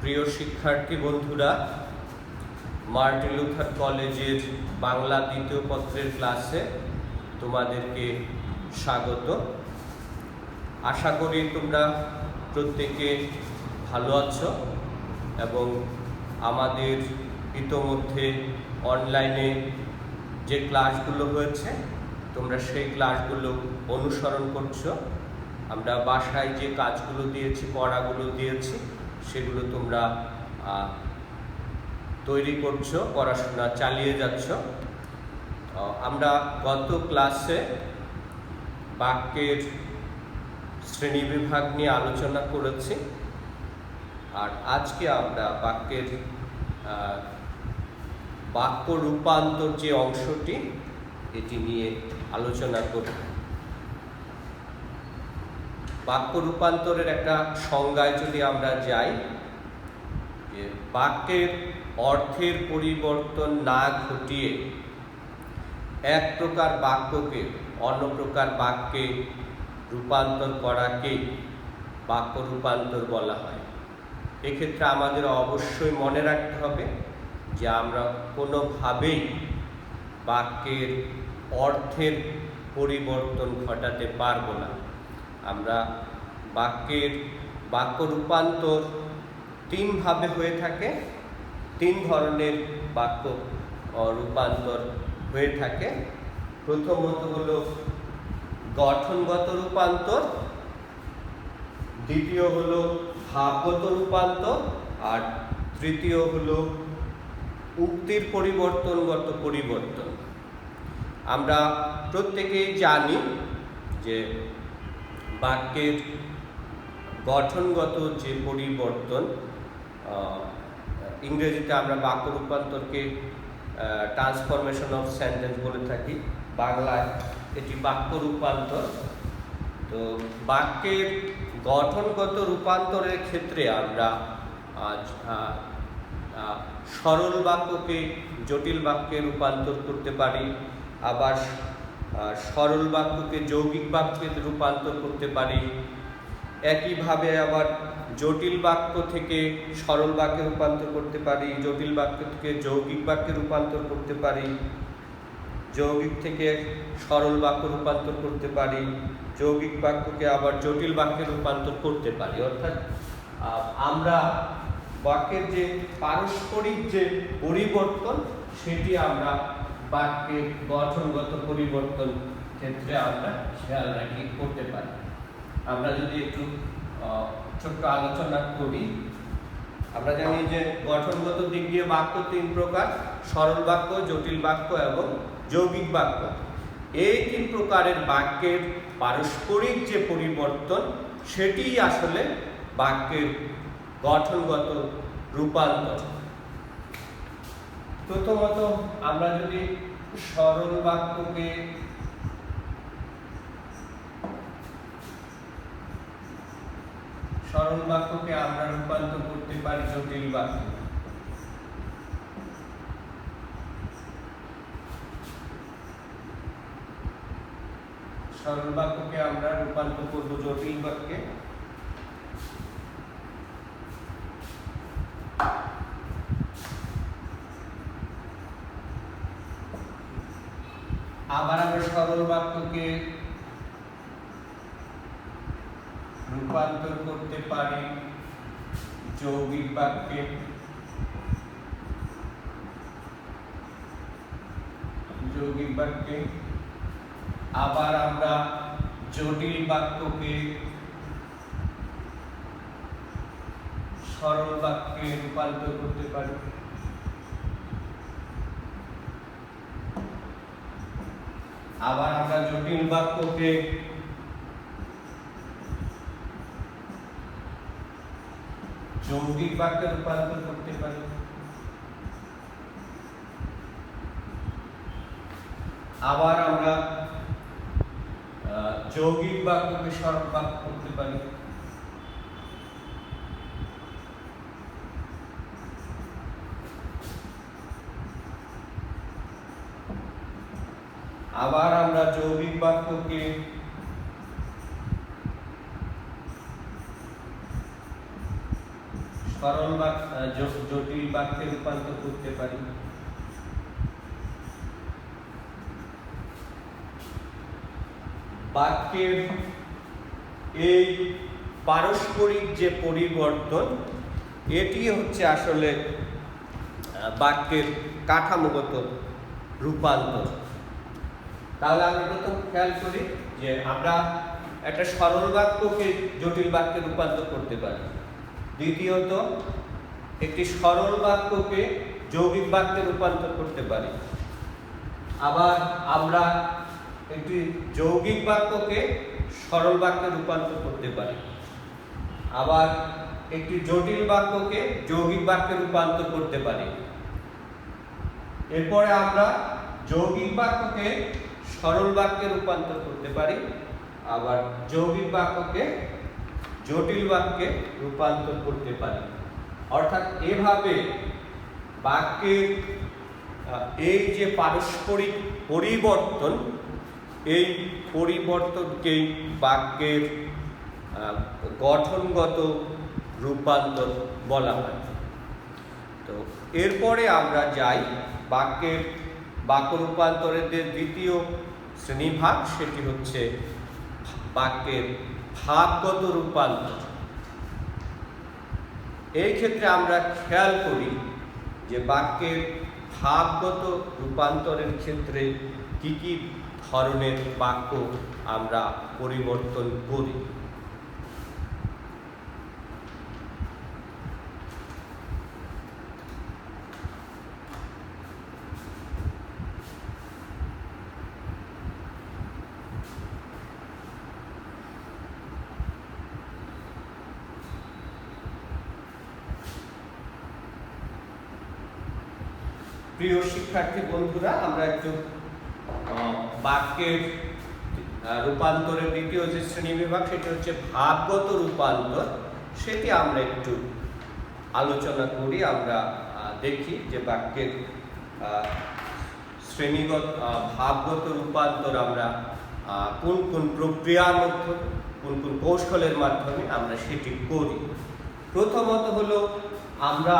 প্রিয় শিক্ষার্থী বন্ধুরা, মার্টিন লুথার কলেজের বাংলা দ্বিতীয় পত্রের ক্লাসে তোমাদেরকে স্বাগত। আশা করি তোমরা প্রত্যেকে ভালো আছো এবং আমাদের ইতোমধ্যে অনলাইনে যে ক্লাসগুলো হয়েছে তোমরা সেই ক্লাসগুলো অনুসরণ করছো। আমরা বাসায় যে কাজগুলো দিয়েছি, পড়াগুলো দিয়েছি, সেগুলো তোমরা তৈরি করছো, পড়াশোনা চালিয়ে যাচ্ছ। আমরা গত ক্লাসে বাক্যের শ্রেণীবিভাগ নিয়ে আলোচনা করেছি, আর আজকে আমরা বাক্য রূপান্তর যে অংশটি এটি নিয়ে আলোচনা করব। বাক্য রূপান্তরের একটা সংজ্ঞায় যদি আমরা যাই, যে বাক্যের অর্থের পরিবর্তন না ঘটিয়ে এক প্রকার বাক্যকে অন্য প্রকার বাক্যে রূপান্তর করাকেই বাক্য রূপান্তর বলা হয়। এক্ষেত্রে আমাদের অবশ্যই মনে রাখতে হবে যে আমরা কোনোভাবেই বাক্যের অর্থের পরিবর্তন ঘটাতে পারবো না। আমরা বাক্য রূপান্তর তিনভাবে হয়ে থাকে, তিন ধরনের বাক্য রূপান্তর হয়ে থাকে। প্রথমত হলো গঠনগত রূপান্তর, দ্বিতীয় হলো ভাবগত রূপান্তর, আর তৃতীয় হলো উক্তির পরিবর্তনগত পরিবর্তন। আমরা প্রত্যেকেই জানি যে বাক্যের গঠনগত যে পরিবর্তন, ইংরেজিতে আমরা বাক্য রূপান্তরকে ট্রান্সফরমেশন অফ সেন্টেন্স বলে থাকি, বাংলায় এটি বাক্য রূপান্তর। তো বাক্যের গঠনগত রূপান্তরের ক্ষেত্রে আমরা সরল বাক্যকে জটিল বাক্যে রূপান্তর করতে পারি, আবার সরল বাক্যকে যৌগিক বাক্যে রূপান্তর করতে পারি। একইভাবে আবার জটিল বাক্য থেকে সরল বাক্যে রূপান্তর করতে পারি, জটিল বাক্য থেকে যৌগিক বাক্যে রূপান্তর করতে পারি, যৌগিক থেকে সরল বাক্য রূপান্তর করতে পারি, যৌগিক বাক্যকে আবার জটিল বাক্যে রূপান্তর করতে পারি। অর্থাৎ আমরা বাক্যের যে পারস্পরিক যে পরিবর্তন, সেটি আমরা বাক্যের গঠনগত পরিবর্তন ক্ষেত্রে আমরা খেয়াল রাখি করতে পারি। আমরা যদি একটু ছোট্ট আলোচনা করি, আমরা জানি যে গঠনগত দিক দিয়ে বাক্য তিন প্রকার: সরল বাক্য, জটিল বাক্য এবং যৌগিক বাক্য। এই তিন প্রকারের বাক্যের পারস্পরিক যে পরিবর্তন, সেটিই আসলে বাক্যের গঠনগত রূপান্তর। প্রথমত আমরা যদি সরল বাক্যকে আমরা রূপান্তর করতে পারি জটিল বাক্য। সরল বাক্যকে আমরা রূপান্তর করব জটিল বাক্যে। আবার আমরা সরল বাক্যকে রূপান্তর করতে পারি যৌগিক বাক্যে। আবার আমরা জটিল বাক্যকে সরল বাক্যে রূপান্তর করতে পারি। আবার আমরা জটিল বাক্যকে যৌগিক বাক্যে রূপান্তর করতে পারি। আবার আমরা যৌগিক বাক্যকে সরল বাক্য করতে পারি। আবার আমরা যৌগিক বাক্যকে সরল বাক্য জটিল বাক্যে রূপান্তর করতে পারি। বাক্যের এই পারস্পরিক যে পরিবর্তন, এটি হচ্ছে আসলে বাক্যের কাঠামোগত রূপান্তর। তাহলে আমরা প্রথম খেয়াল করি যে আমরা একটা সরল বাক্যকে জটিল বাক্যে রূপান্তর করতে পারি। দ্বিতীয়ত, একটি সরল বাক্যকে যৌগিক বাক্যে রূপান্তর করতে পারি। আবার আমরা একটি যৌগিক বাক্যকে সরল বাক্যে রূপান্তর করতে পারি। আবার একটি জটিল বাক্যকে যৌগিক বাক্যে রূপান্তর করতে পারি। এরপরে আমরা যৌগিক বাক্যকে সরল বাক্যে রূপান্তর করতে পারি। আবার যৌগিক বাক্যকে জটিল বাক্যে রূপান্তর করতে পারি। অর্থাৎ এভাবে বাক্যের এই যে পারস্পরিক পরিবর্তন, এই পরিবর্তনকেই বাক্যের গঠনগত রূপান্তর বলা হয়। তো এরপরে আমরা যাই বাক্যের বাক্য রূপান্তরের যে দ্বিতীয় শ্রেণীভাগ, সেটি হচ্ছে বাক্যের ভাবগত রূপান্তর। এই ক্ষেত্রে আমরা খেয়াল করি যে বাক্যের ভাবগত রূপান্তরের ক্ষেত্রে কি কি ধরনের বাক্য আমরা পরিবর্তন করি। প্রিয় শিক্ষার্থী বন্ধুরা, আমরা একটু বাক্যের রূপান্তরের দ্বিতীয় যে শ্রেণীবিভাগ, সেটি হচ্ছে ভাবগত রূপান্তর, সেটি আমরা একটু আলোচনা করি। আমরা দেখি যে বাক্যের শ্রেণীগত ভাবগত রূপান্তর আমরা কোন কোন প্রক্রিয়ার মাধ্যমে, কোন কোন কৌশলের মাধ্যমে আমরা সেটি করি। প্রথমত হলো আমরা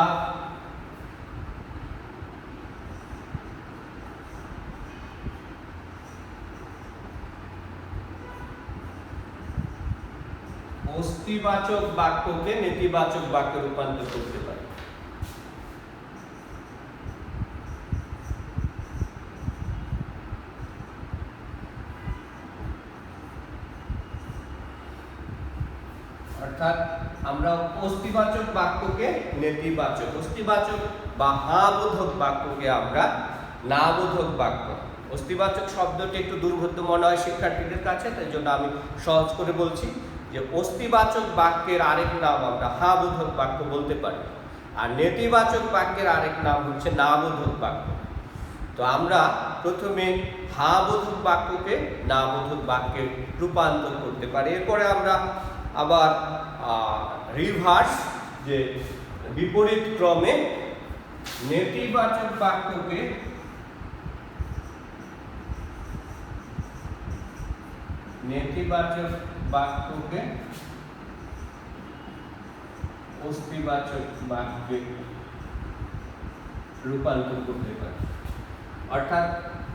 অস্তিবাচক বাক্যকে নেতিবাচক বাক্যে রূপান্তর করতে পারি। অর্থাৎ আমরা অস্তিবাচক বাক্যকে নেতিবাচক, অস্তিবাচক বা হাবোধক বাক্যকে আমরা নাবোধক বাক্য। অস্তিবাচক শব্দটি একটু দুর্বোধ্য মনে হয় শিক্ষার্থীদের কাছে, তাই জন্য আমি সহজ করে বলছি যে অস্তিবাচক বাক্যের আরেক নাম আমরা হাবোধক বাক্য বলতে পারি, আর নেতিবাচক বাক্যের আরেক নাম হচ্ছে নাবোধক বাক্য। তো আমরা প্রথমে হাবোধক বাক্যকে নাবোধক বাক্যে রূপান্তর করতে পারি। এরপরে আমরা আবার রিভার্স, যে বিপরীত ক্রমে নেতিবাচক বাক্যকে অস্তিবাচক বাক্যে রূপান্তর করতে পারি। অর্থাৎ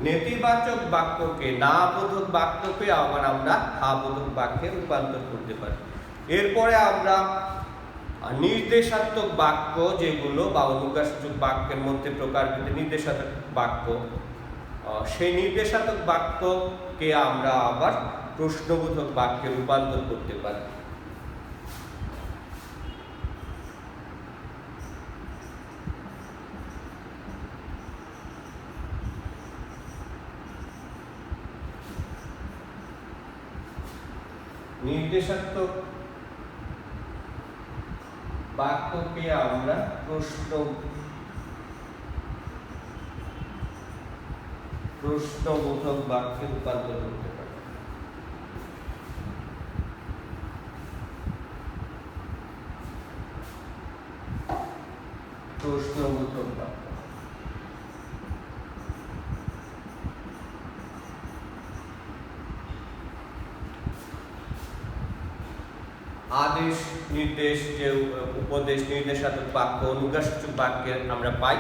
নেতিবাচক বাক্যকে নাবোধক বাক্যকে আবার আমরা হাবোধক বাক্যে রূপান্তর করতে পারি। এরপরে আমরা নির্দেশাত্মক বাক্য যেগুলো বা অনুজ্ঞাসূচক বাক্যের মধ্যে প্রকারভেদে নির্দেশাত্মক বাক্য, সেই নির্দেশাত্মক বাক্যকে আমরা আবার প্রশ্নবোধক বাক্যে রূপান্তর করতে পারি। নির্দেশাত্মক বাক্যকে আমরা প্রশ্নবোধক বাক্যে রূপান্তর করতে পারি। প্রশ্নবোধক বাক্য। আদেশ নির্দেশ যে উপদেশ নির্দেশাত্মক বাক্য অনুজ্ঞাসূচক বাক্যে আমরা পাই,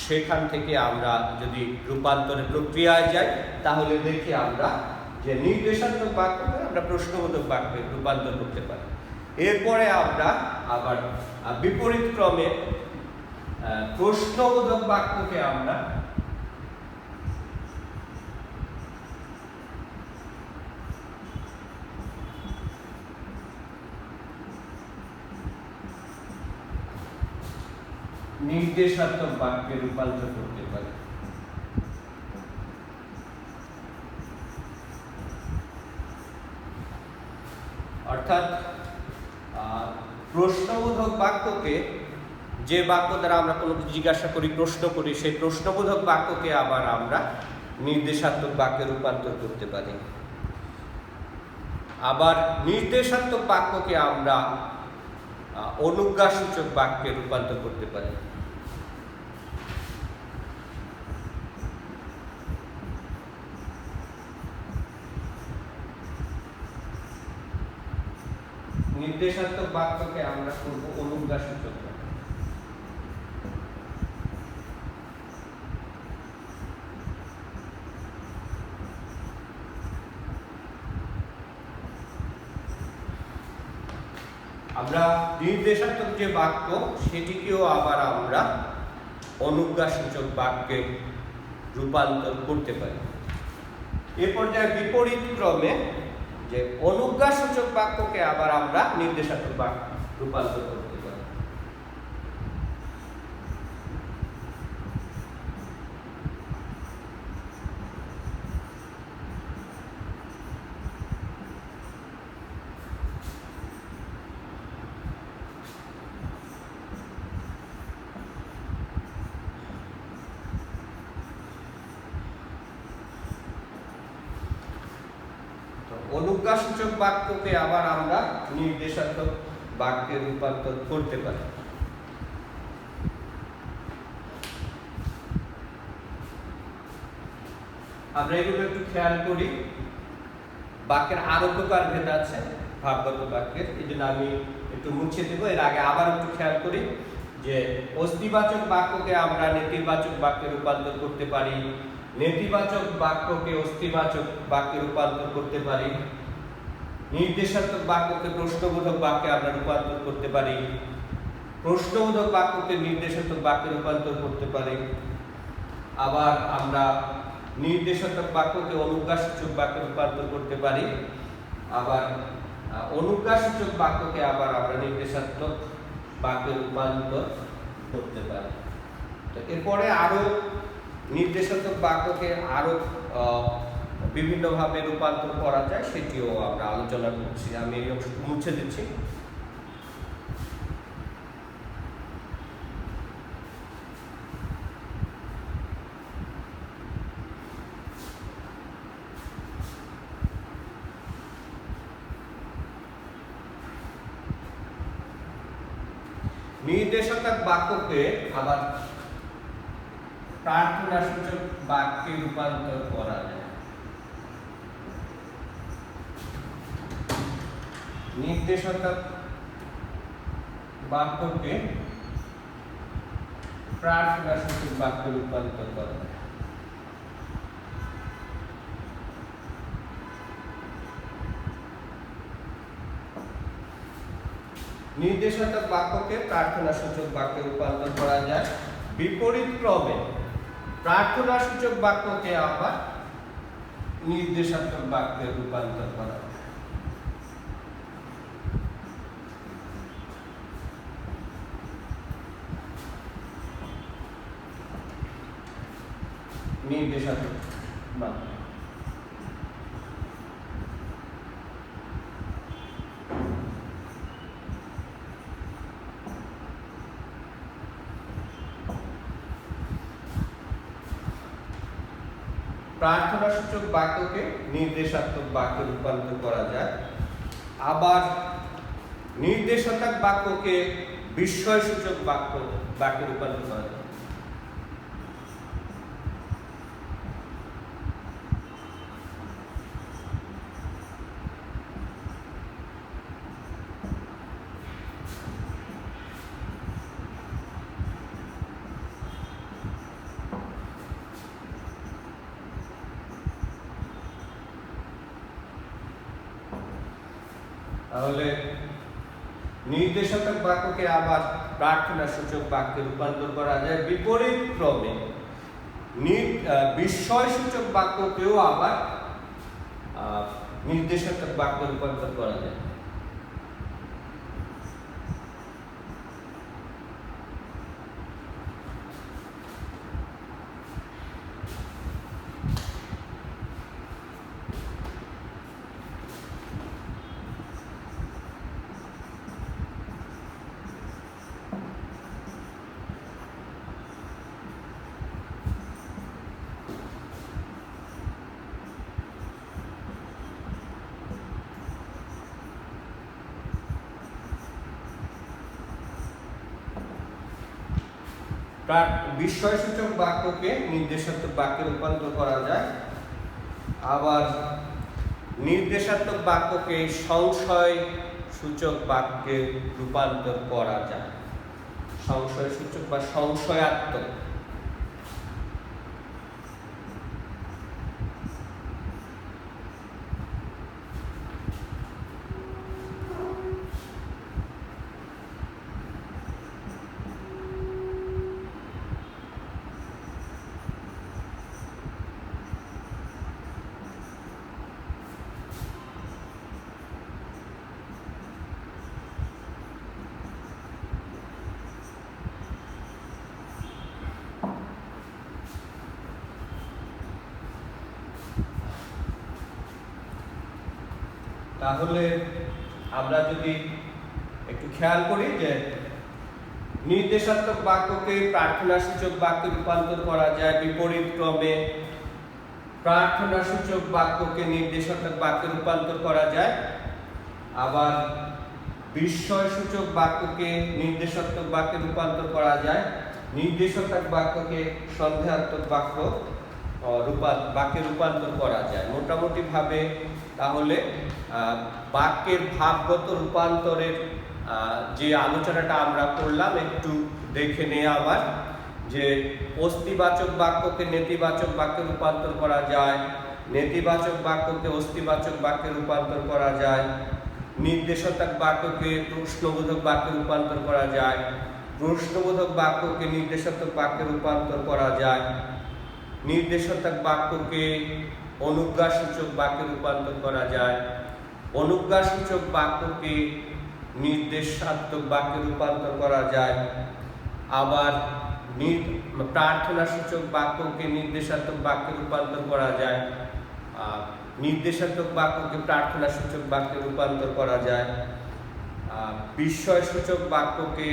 সেখান থেকে আমরা যদি রূপান্তরের প্রক্রিয়ায় যাই তাহলে দেখি আমরা যে নির্দেশাত্মক বাক্যকে আমরা প্রশ্নবোধক বাক্যে রূপান্তর করতে পারি। এরপরে আমরা আবার বিপরীত ক্রমে প্রশ্নবোধক বাক্যকে আমরা নির্দেশাত্মক বাক্যে রূপান্তর করতে পারি। অর্থাৎ প্রশ্নবোধক বাক্যকে, যে বাক্য দ্বারা আমরা কোনো কিছু জিজ্ঞাসা করি, প্রশ্ন করি, সেই প্রশ্নবোধক বাক্যকে আবার আমরা নির্দেশাত্মক বাক্যে রূপান্তর করতে পারি। আবার নির্দেশাত্মক বাক্যকে আমরা অনুজ্ঞাসূচক বাক্যে রূপান্তর করতে পারি। নির্দেশাত্মক বাক্যকে আমরা করব অনুজ্ঞাসূচক। আমরা নির্দেশাত্মক যে বাক্য সেটিকেও আবার আমরা অনুজ্ঞাসূচক বাক্যে রূপান্তর করতে পারি। এ পর্যায়ে বিপরীত ক্রমে যে অনুজ্ঞাসূচক বাক্যকে আবার আমরা নির্দেশাত্মক বাক্যে রূপান্তর করতে পারি। অনুজ্ঞাসূচক বাক্যকে আবার আমরা নির্দেশাত্মক বাক্যে রূপান্তর করতে পারি। আমরা এগুলো একটু খেয়াল করি। বাক্যের আরো প্রকার ভেদ আছে ভাবগত বাক্যের, এই জন্য আমি একটু মুছে দেব। এর আগে আবার একটু খেয়াল করি যে অস্তিবাচক বাক্যকে আমরা নেতিবাচক বাক্যে রূপান্তর করতে পারি, নেতিবাচক বাক্যকে অস্তিবাচক বাক্যে রূপান্তর করতে পারি, নির্দেশাত্মক বাক্যকে প্রশ্নবোধক বাক্যে আমরা রূপান্তর করতে পারি, প্রশ্নবোধক বাক্যকে নির্দেশাত্মক বাক্যে রূপান্তর করতে পারি। আবার আমরা নির্দেশাত্মক বাক্যকে অনুজ্ঞাসূচক বাক্যে রূপান্তর করতে পারি। আবার অনুজ্ঞাসূচক বাক্যকে আবার আমরা নির্দেশাত্মক বাক্যে রূপান্তর করতে পারি। তো এরপরে আরো নির্দেশাত্মক বাক্যকে আরো বিভিন্নভাবে রূপান্তর করা যায় সেটিও আমরা আলোচনা করছি। আমি এই অংশ মুছে দিচ্ছি। নির্দেশাত্মক বাক্যকে আবার প্রার্থনাসূচক বাক্যে রূপান্তর করা যায়। নির্দেশাত্মক বাক্যকে প্রার্থনাসূচক বাক্যে রূপান্তর করা যায়। নির্দেশাত্মক বাক্যকে প্রার্থনাসূচক বাক্যে রূপান্তর করা যায়। বিপরীত ক্রমে প্রার্থনাসূচক বাক্যকে আবার নির্দেশাত্মক বাক্যে রূপান্তর করা যায়। নির্দেশাত্মক বাক্য প্রার্থনাসূচক বাক্যকে নির্দেশাত্মক বাক্যে রূপান্তর করা যায়। আবার নির্দেশাত্মক বাক্যকে বিস্ময়সূচক বাক্যে রূপান্তর করা যায়। তাহলে নির্দেশাত্মক বাক্যকে আবার প্রার্থনা সূচক বাক্যে রূপান্তর করা যায়, বিপরীত ক্রমে বিস্ময় সূচক বাক্যকেও আবার নির্দেশাত্মক বাক্যে রূপান্তর করা যায়। বিস্ময়সূচক বাক্যকে নির্দেশাত্মক বাক্যে রূপান্তর করা যায়, আবার নির্দেশাত্মক বাক্যকে সংশয় সূচক বাক্যে রূপান্তর করা যায়। সংশয় সূচক বা সংশয়াত্মক। তাহলে আমরা যদি একটু খেয়াল করি যে নির্দেশাত্মক বাক্যকে প্রার্থনা সূচক বাক্যে রূপান্তর করা যায়, বিপরীত ক্রমে প্রার্থনা সূচক বাক্যকে নির্দেশাত্মক বাক্যে রূপান্তর করা যায়, আবার বিস্ময় সূচক বাক্যকে নির্দেশাত্মক বাক্যে রূপান্তর করা যায়, নির্দেশাত্মক বাক্যকে সন্দেহাত্মক বাক্যে রূপান্তর করা যায়। মোটামুটি ভাবে তাহলে বাক্যের ভাবগত রূপান্তরের যে আলোচনাটা আমরা করলাম একটু দেখে নেওয়া আবার, যে অস্তিবাচক বাক্যকে নেতিবাচক বাক্যে রূপান্তর করা যায়, নেতিবাচক বাক্যকে অস্তিবাচক বাক্যে রূপান্তর করা যায়, নির্দেশাত্মক বাক্যকে প্রশ্নবোধক বাক্যে রূপান্তর করা যায়, প্রশ্নবোধক বাক্যকে নির্দেশাত্মক বাক্যে রূপান্তর করা যায়, নির্দেশাত্মক বাক্যকে অনুজ্ঞাসূচক বাক্যে রূপান্তর করা যায়, অনুজ্ঞাসূচক বাক্যকে নির্দেশাত্মক বাক্যে রূপান্তর করা যায়, আবার প্রার্থনা সূচক বাক্যকে নির্দেশাত্মক বাক্যে রূপান্তর করা যায়, নির্দেশাত্মক বাক্যকে প্রার্থনা সূচক বাক্যে রূপান্তর করা যায়, বিস্ময় সূচক বাক্যকে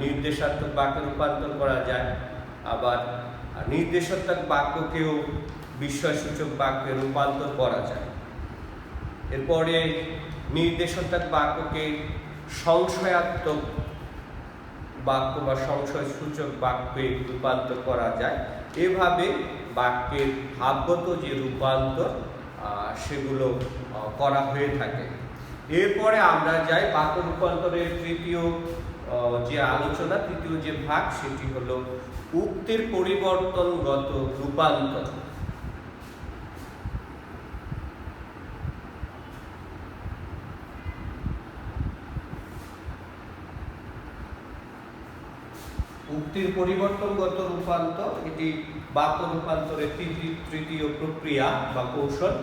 নির্দেশাত্মক বাক্যে রূপান্তর করা যায়, আবার নির্দেশাত্মক বাক্যকেও বিস্ময় সূচক বাক্যে রূপান্তর করা যায়। এরপরে নির্দেশাত্মক বাক্যকে সংশয়াত্মক বাক্য বা সংশয় সূচক বাক্যে রূপান্তর করা যায়। এভাবে বাক্যের ভাবগত যে রূপান্তর সেগুলো করা হয়ে থাকে। এরপরে আমরা যাই বাক্য রূপান্তরের তৃতীয় যে আলোচনা, তৃতীয় যে ভাগ, সেটি হলো উক্তির পরিবর্তনগত রূপান্তর। উক্তির পরিবর্তনগত রূপান্তর এটি বাক্য রূপান্তরের তৃতীয় প্রক্রিয়া বা কৌশল।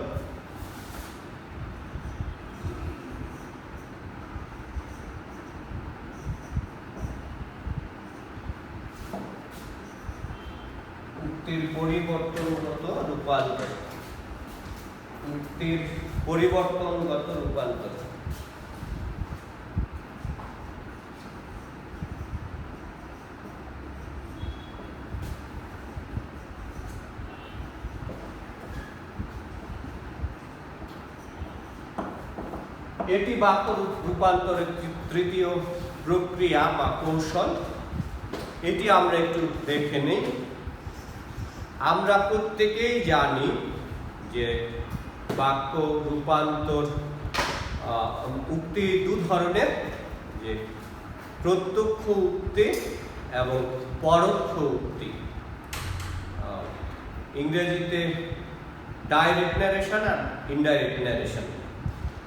উক্তির পরিবর্তনগত রূপান্তর, উক্তির পরিবর্তনগত রূপান্তর। এটি বাক্য রূপান্তরের তৃতীয় প্রক্রিয়া বা কৌশল। এটি আমরা একটু দেখে নিই। আমরা প্রত্যেকেই জানি যে বাক্য রূপান্তর উক্তি দু ধরনের, যে প্রত্যক্ষ উক্তি এবং পরোক্ষ উক্তি। ইংরেজিতে ডাইরেক্ট ন্যারেশন আর ইনডাইরেক্ট ন্যারেশন।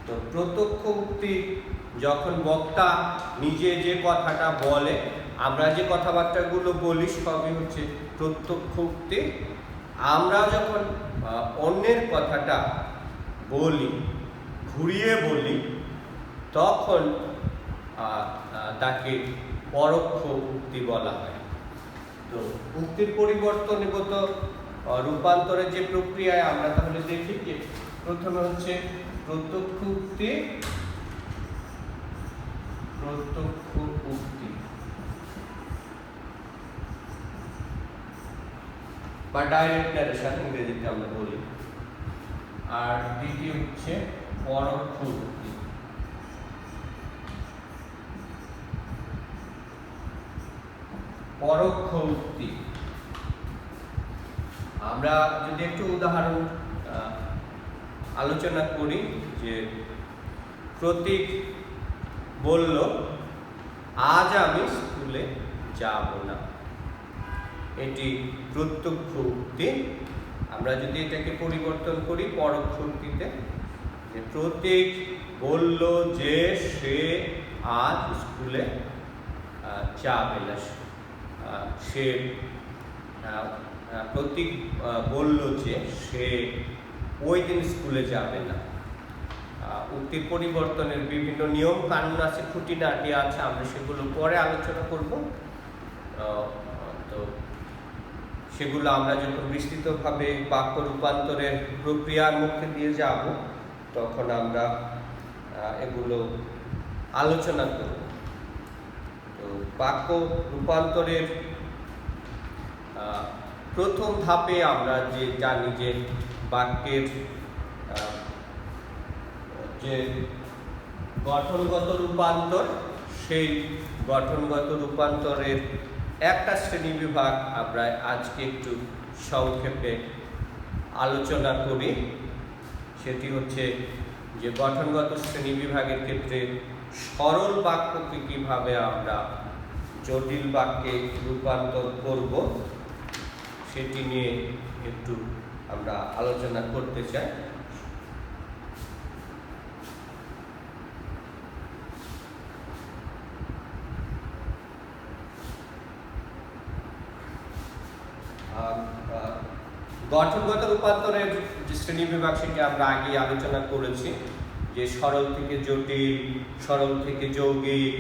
তো প্রত্যক্ষ উক্তি যখন বক্তা নিজে যে কথাটা বলে, আমরা যে কথাবার্তাগুলো বলি সবই হচ্ছে প্রত্যক্ষ উক্তি। আমরা যখন অন্যের কথাটা বলি, ঘুরিয়ে বলি, তখন তাকে পরোক্ষ উক্তি বলা হয়। তো উক্তির পরিবর্তনগত রূপান্তরের যে প্রক্রিয়ায় আমরা তাহলে দেখি যে প্রথমে হচ্ছে প্রত্যক্ষ উক্তি, বা ডাইরেক্ট ন্যারেশন ইংরেজিতে আমরা বলি। আর দ্বিতীয় হচ্ছে পরোক্ষ উক্তি। পরোক্ষ উক্তি আমরা যদি একটু উদাহরণ আলোচনা করি, যে প্রতীক বলল আজ আমি স্কুলে যাব না, এটি প্রত্যক্ষ উক্তি। আমরা যদি এটাকে পরিবর্তন করি পরোক্ষ উক্তিতে, যে প্রতীক বলল যে সে আজ স্কুলে যাবে না, সে প্রতীক বলল যে সে ওই দিন স্কুলে যাবে না। উক্তির পরিবর্তনের বিভিন্ন নিয়ম কানুন আছে, খুঁটিনাটি আছে, আমরা সেগুলো পরে আলোচনা করব। তো সেগুলো আমরা যখন বিস্তৃতভাবে বাক্য রূপান্তরের প্রক্রিয়ার মধ্যে দিয়ে যাব, তখন আমরা এগুলো আলোচনা করব। তো বাক্য রূপান্তরের প্রথম ধাপে আমরা যে জানি যে বাক্যের যে গঠনগত রূপান্তর, সেই গঠনগত রূপান্তরের একটা শ্রেণীবিভাগ আমরা আজকে একটু সংক্ষেপে আলোচনা করি। সেটি হচ্ছে যে গঠনগত শ্রেণীবিভাগের ক্ষেত্রে সরল বাক্যকে কিভাবে আমরা জটিল বাক্যে রূপান্তর করব, সেটি নিয়ে একটু আমরা আলোচনা করতে চাই। গঠনগত রূপান্তরের যে শ্রেণীবিভাগ সেটি আমরা আগে আলোচনা করেছি, যে সরল থেকে জটিল, সরল থেকে যৌগিক,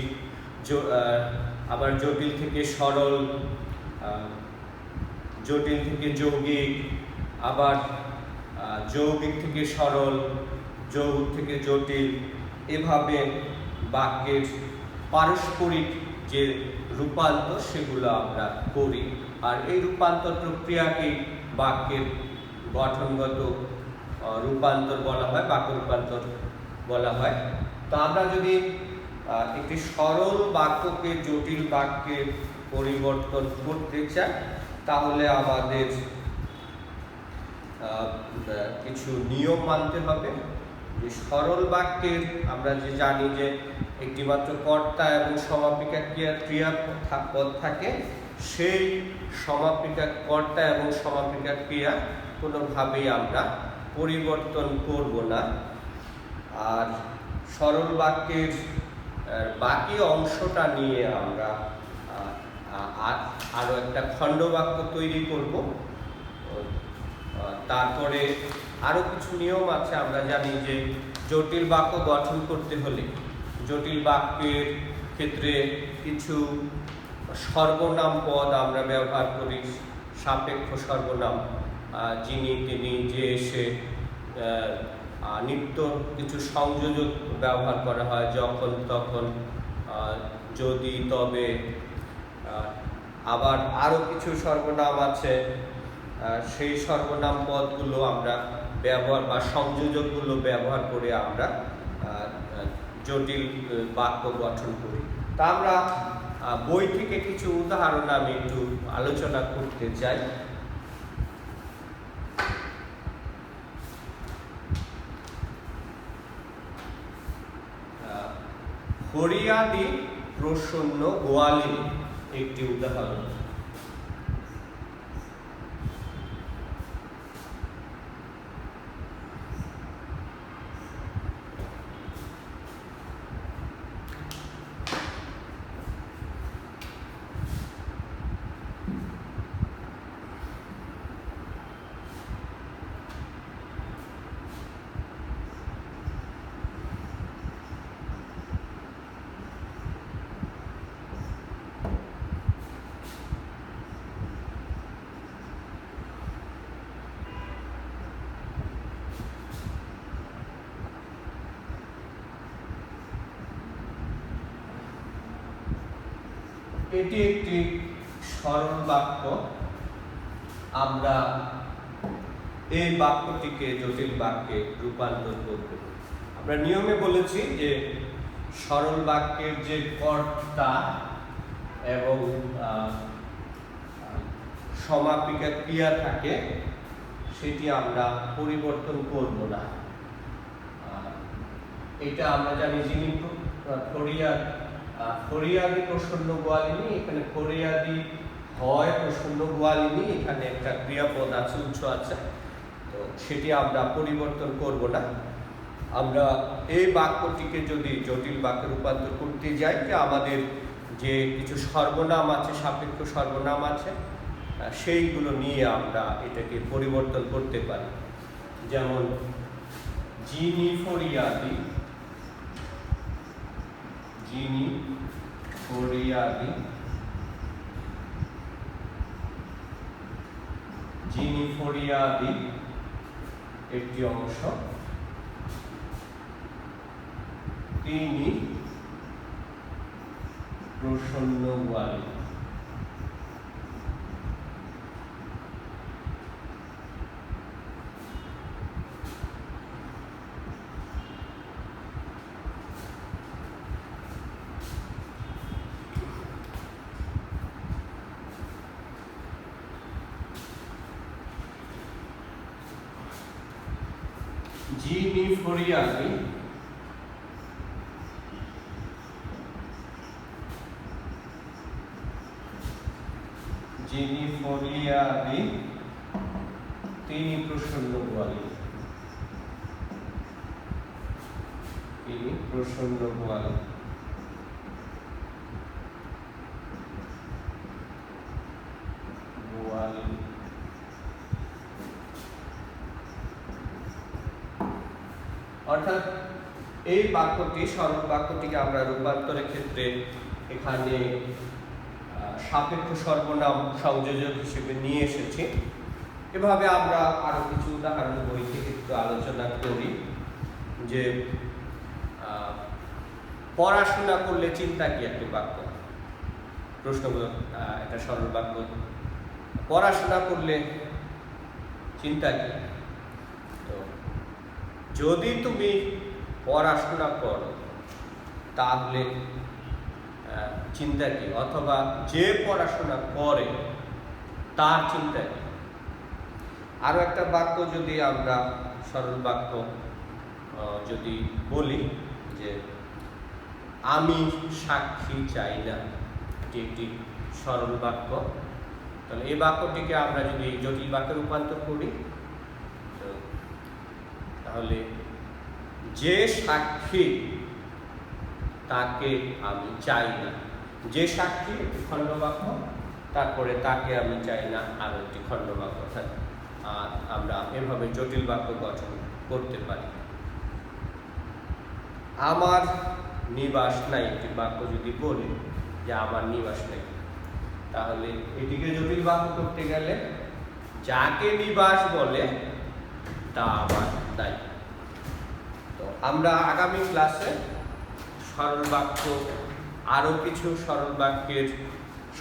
আবার জটিল থেকে সরল, জটিল থেকে যৌগিক, আবার যৌগিক থেকে সরল, যৌগিক থেকে জটিল, এভাবে বাক্যের পারস্পরিক যে রূপান্তর সেগুলো আমরা করি। আর এই রূপান্তর প্রক্রিয়াকে বাক্যের গঠনগত রূপান্তর বলা হয়, বাক্য রূপান্তর বলা হয়। তো আমরা যদি একটি সরল বাক্যকে জটিল বাক্যে পরিবর্তন করতে চাই, তাহলে আমাদের কিছু নিয়ম মানতে হবে। যে সরল বাক্যের আমরা যে জানি যে একটি মাত্র কর্তা এবং সমাপিকা ক্রিয়াপদ থাকে, সেই সমাপিকা কর্তা এবং সমাপিকা ক্রিয়া কোনোভাবেই আমরা পরিবর্তন করব না। আর সরল বাক্যের বাকি অংশটা নিয়ে আমরা আরো একটা খণ্ড বাক্য তৈরি করব। তারপরে আরো কিছু নিয়ম আছে। আমরা জানি যে জটিল বাক্য গঠন করতে হলে জটিল বাক্যের ক্ষেত্রে কিছু সর্বনাম পদ আমরা ব্যবহার করি, সাপেক্ষ সর্বনাম, যিনি, তিনি, যে, সে, নিত্য কিছু সংযোজক ব্যবহার করা হয়, যখন, তখন, যদি, তবে। আবার আরো কিছু সর্বনাম আছে, সেই সর্বনাম পদগুলো আমরা ব্যবহার বা সংযোজকগুলো ব্যবহার করে আমরা জটিল বাক্য গঠন করি। তা আমরা বই থেকে কিছু উদাহরণ আমি একটু আলোচনা করতে চাই। হরিয়াদি প্রসন্ন গোয়ালিনী একটি উদাহরণ। এটি একটি সরল বাক্য। আমরা এই বাক্যটিকে জটিল বাক্যে রূপান্তর করব। আমরা নিয়মে বলেছি যে সরল বাক্যের যে কর্তা এবং সমাপিকা ক্রিয়া থাকে সেটি আমরা পরিবর্তন করব না। এটা আমরা জানি যিনি ফরিয়াদি প্রসন্ন গোয়ালিনী, এখানে ফরিয়াদি হয় প্রসন্ন গোয়ালিনী, এখানে একটা ক্রিয়াপদ আছে, উৎস আছে, তো সেটি আমরা পরিবর্তন করব না। আমরা এই বাক্যটিকে যদি জটিল বাক্যে রূপান্তর করতে যাই, যে আমাদের যে কিছু সর্বনাম আছে, সাপেক্ষ সর্বনাম আছে, সেইগুলো নিয়ে আমরা এটাকে পরিবর্তন করতে পারি। যেমন যিনি ফরিয়াদি, যিনি ফরিয়াদি, যিনি ফরিয়াদি একটি অংশ, তিনি প্রসন্ন গোয়ালিনী। যিনি ফরিয়াদি, যিনি ফরিয়াদি, তিনি প্রসন্ন গোয়ালিনী, তিনি প্রসন্ন গোয়ালিনী। অর্থাৎ এই বাক্যটি, সরল বাক্যটিকে আমরা রূপান্তরের ক্ষেত্রে এখানে সাপেক্ষ সর্বনাম সংযোজক হিসেবে নিয়ে এসেছি। এভাবে আমরা আরো কিছু উদাহরণ বই থেকে একটু আলোচনা করি। যে পড়াশোনা করলে চিন্তা কি, একটি বাক্য, প্রশ্নবোধক একটা সরল বাক্য। পড়াশোনা করলে চিন্তা কি? তো যদি তুমি পড়াশোনা করো তাহলে চিন্তা কি, অথবা যে পড়াশোনা করে তার চিন্তা কি। আরো একটা বাক্য যদি আমরা সরল বাক্য যদি বলি, যে আমি সাক্ষী চাই না, এটি একটি সরল বাক্য। তাহলে এই বাক্যটিকে আমরা যদি জটিল বাক্যে রূপান্তর করি, তাহলে যে সাক্ষী তাকে আমি চাই না, যে সাক্ষী একটি খণ্ডবাক্য, তারপরে তাকে আমি চাই না আরো একটি খণ্ডবাক্য। আর আমরা এভাবে জটিল বাক্য গঠন করতে পারি। আমার নিবাস নাই, একটি বাক্য যদি বলি যে আমার নিবাস নেই, তাহলে এটিকে জটিল বাক্য করতে গেলে যাকে নিবাস বলে তা আমার নাই। তো আমরা আগামী ক্লাসে সরল বাক্য, আরো কিছু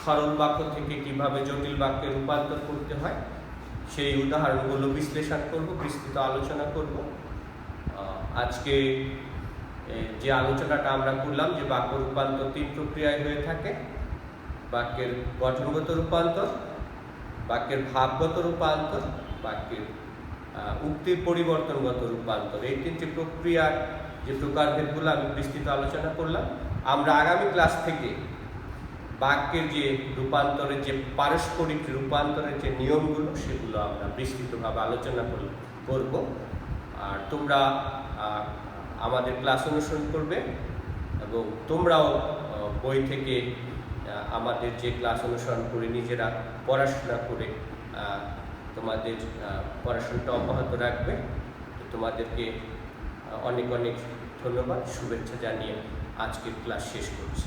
সরল বাক্য থেকে কিভাবে জটিল বাক্যে রূপান্তর করতে হয় সেই উদাহরণগুলো বিশ্লেষণ করব, বিস্তৃত আলোচনা করব। আজকে যে আলোচনাটা আমরা করলাম, যে বাক্য রূপান্তর 3 প্রক্রিয়ায় হয়ে থাকে: বাক্যের গঠনগত রূপান্তর, বাক্যের ভাবগত রূপান্তর, বাক্যের উক্তির পরিবর্তনগত রূপান্তর। এই 3টি প্রক্রিয়ার যে প্রকারভেদগুলো আমি বিস্তৃত আলোচনা করলাম। আমরা আগামী ক্লাস থেকে বাক্যের যে রূপান্তরের, যে পারস্পরিক রূপান্তরের যে নিয়মগুলো, সেগুলো আমরা বিস্তৃতভাবে আলোচনা করব। আর তোমরা আমাদের ক্লাস অনুসরণ করবে এবং তোমরাও বই থেকে আমাদের যে ক্লাস অনুসরণ করে নিজেরা পড়াশোনা করে তোমাদের পড়াশোনাটা অব্যাহত রাখবে। তোমাদেরকে অনেক অনেক ধন্যবাদ, শুভেচ্ছা জানিয়ে আজকের ক্লাস শেষ করছি।